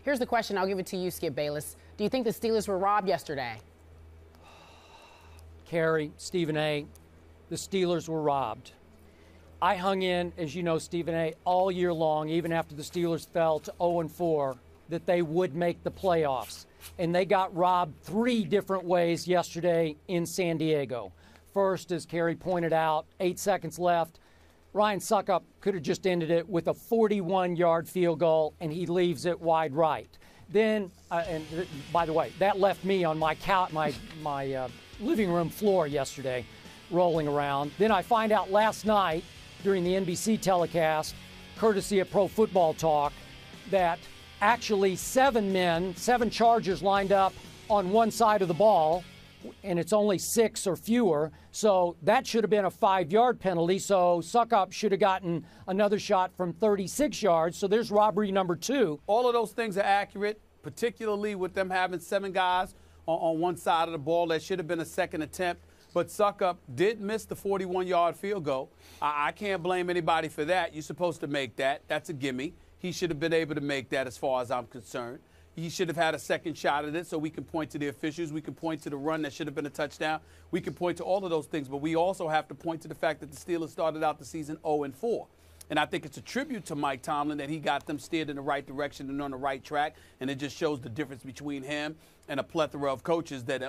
Here's the question. I'll give it to you, Skip Bayless. Do you think the Steelers were robbed yesterday? Carrie, Stephen A., the Steelers were robbed. I hung in, as you know, Stephen A., all year long, even after the Steelers fell to 0-4, that they would make the playoffs. And they got robbed 3 different ways yesterday in San Diego. First, as Carrie pointed out, 8 seconds left. Ryan Suckup could have just ended it with a 41-yard field goal, and he leaves it wide right. Then, and by the way, that left me on my couch, my living room floor yesterday, rolling around. Then I find out last night during the NBC telecast, courtesy of Pro Football Talk, that actually 7 Chargers lined up on one side of the ball, and it's only 6 or fewer. So that should have been a 5-yard penalty. So Suckup should have gotten another shot from 36 yards. So there's robbery number 2. All of those things are accurate, particularly with them having 7 guys on one side of the ball. That should have been a second attempt. But Suckup did miss the 41-yard field goal. I can't blame anybody for that. You're supposed to make that. That's a gimme. He should have been able to make that as far as I'm concerned. He should have had a second shot at it, so we can point to the officials. We can point to the run that should have been a touchdown. We can point to all of those things, but we also have to point to the fact that the Steelers started out the season 0-4. And I think it's a tribute to Mike Tomlin that he got them steered in the right direction and on the right track, and it just shows the difference between him and a plethora of coaches that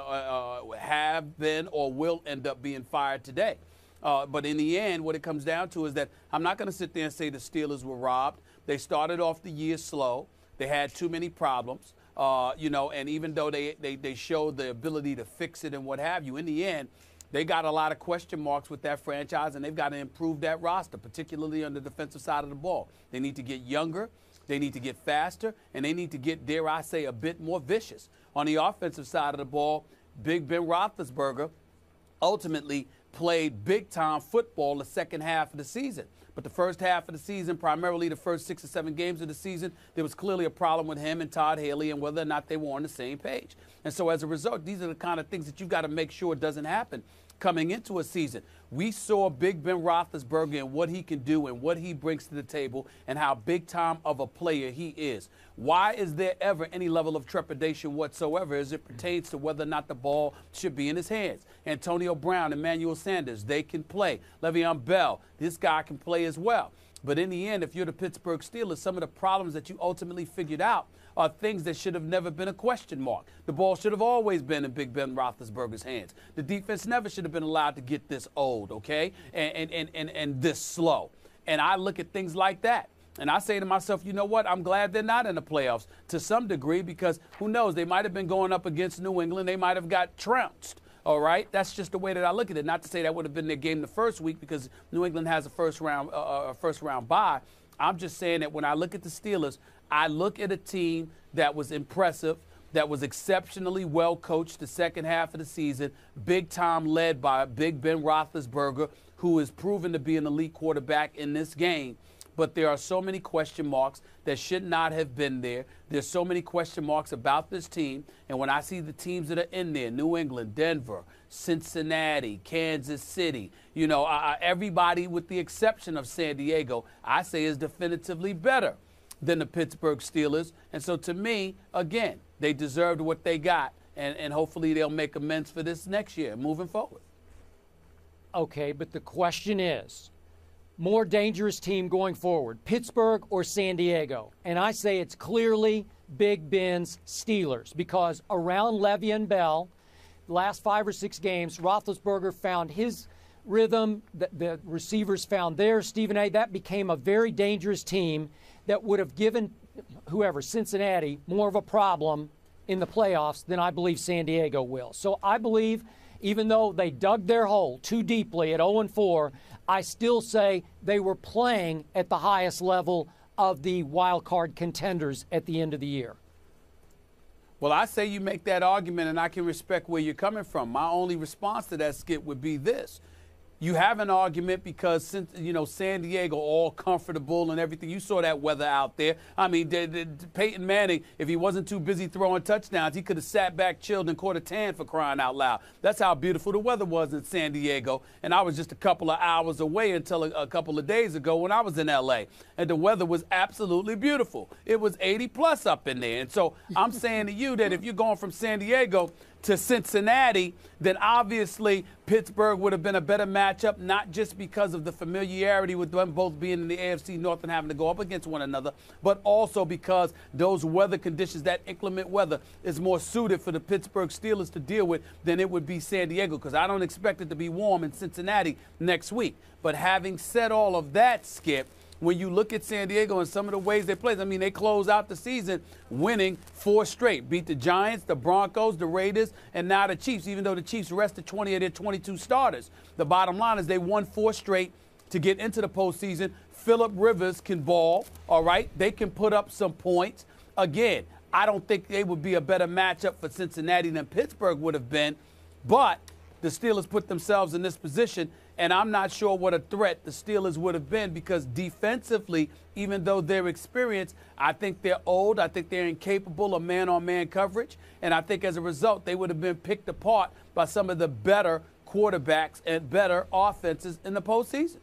have been or will end up being fired today. But in the end, what it comes down to is that I'm not going to sit there and say the Steelers were robbed. They started off the year slow. They had too many problems, and even though they showed the ability to fix it and what have you, in the end, they got a lot of question marks with that franchise, and they've got to improve that roster, particularly on the defensive side of the ball. They need to get younger, they need to get faster, and they need to get, dare I say, a bit more vicious. On the offensive side of the ball, Big Ben Roethlisberger ultimately played big-time football the second half of the season. But the first half of the season, primarily the first 6 or 7 games of the season, there was clearly a problem with him and Todd Haley and whether or not they were on the same page. And so as a result, these are the kind of things that you've got to make sure doesn't happen coming into a season. We saw Big Ben Roethlisberger and what he can do and what he brings to the table and how big time of a player he is. Why is there ever any level of trepidation whatsoever as it pertains to whether or not the ball should be in his hands? Antonio Brown, Emmanuel Sanders, they can play. Le'Veon Bell, this guy can play as well. But in the end, if you're the Pittsburgh Steelers, some of the problems that you ultimately figured out are things that should have never been a question mark. The ball should have always been in Big Ben Roethlisberger's hands. The defense never should have been allowed to get this old, okay, and this slow. And I look at things like that. And I say to myself, you know what? I'm glad they're not in the playoffs to some degree because who knows? They might have been going up against New England. They might have got trounced. All right, that's just the way that I look at it. Not to say that would have been their game the first week because New England has a first round bye. I'm just saying that when I look at the Steelers, I look at a team that was impressive, that was exceptionally well coached the second half of the season, big time led by Big Ben Roethlisberger, who is proven to be an elite quarterback in this game. But there are so many question marks that should not have been there. There's so many question marks about this team. And when I see the teams that are in there, New England, Denver, Cincinnati, Kansas City, everybody with the exception of San Diego, I say is definitively better than the Pittsburgh Steelers. And so to me, again, they deserved what they got. And hopefully they'll make amends for this next year moving forward. Okay, but the question is, more dangerous team going forward, Pittsburgh or San Diego? And I say it's clearly Big Ben's Steelers because around Le'Veon Bell, the last 5 or 6 games, Roethlisberger found his rhythm, the receivers found theirs. Stephen A., that became a very dangerous team that would have given whoever, Cincinnati, more of a problem in the playoffs than I believe San Diego will. So I believe even though they dug their hole too deeply at 0-4, I still say they were playing at the highest level of the wild card contenders at the end of the year. Well, I say you make that argument, and I can respect where you're coming from. My only response to that, Skip, would be this. You have an argument because, since San Diego, all comfortable and everything. You saw that weather out there. I mean, Peyton Manning, if he wasn't too busy throwing touchdowns, he could have sat back, chilled, and caught a tan, for crying out loud. That's how beautiful the weather was in San Diego. And I was just a couple of hours away until a couple of days ago when I was in L.A. And the weather was absolutely beautiful. It was 80+ up in there. And so I'm saying to you that if you're going from San Diego to Cincinnati, then obviously Pittsburgh would have been a better matchup, not just because of the familiarity with them both being in the AFC North and having to go up against one another, but also because those weather conditions, that inclement weather, is more suited for the Pittsburgh Steelers to deal with than it would be San Diego, because I don't expect it to be warm in Cincinnati next week. But having said all of that, Skip, when you look at San Diego and some of the ways they play, I mean, they close out the season winning 4 straight. Beat the Giants, the Broncos, the Raiders, and now the Chiefs, even though the Chiefs rested 20 of their 22 starters. The bottom line is they won 4 straight to get into the postseason. Phillip Rivers can ball, all right? They can put up some points. Again, I don't think they would be a better matchup for Cincinnati than Pittsburgh would have been, but the Steelers put themselves in this position, and I'm not sure what a threat the Steelers would have been, because defensively, even though they're experienced, I think they're old. I think they're incapable of man-on-man coverage, and I think as a result, they would have been picked apart by some of the better quarterbacks and better offenses in the postseason.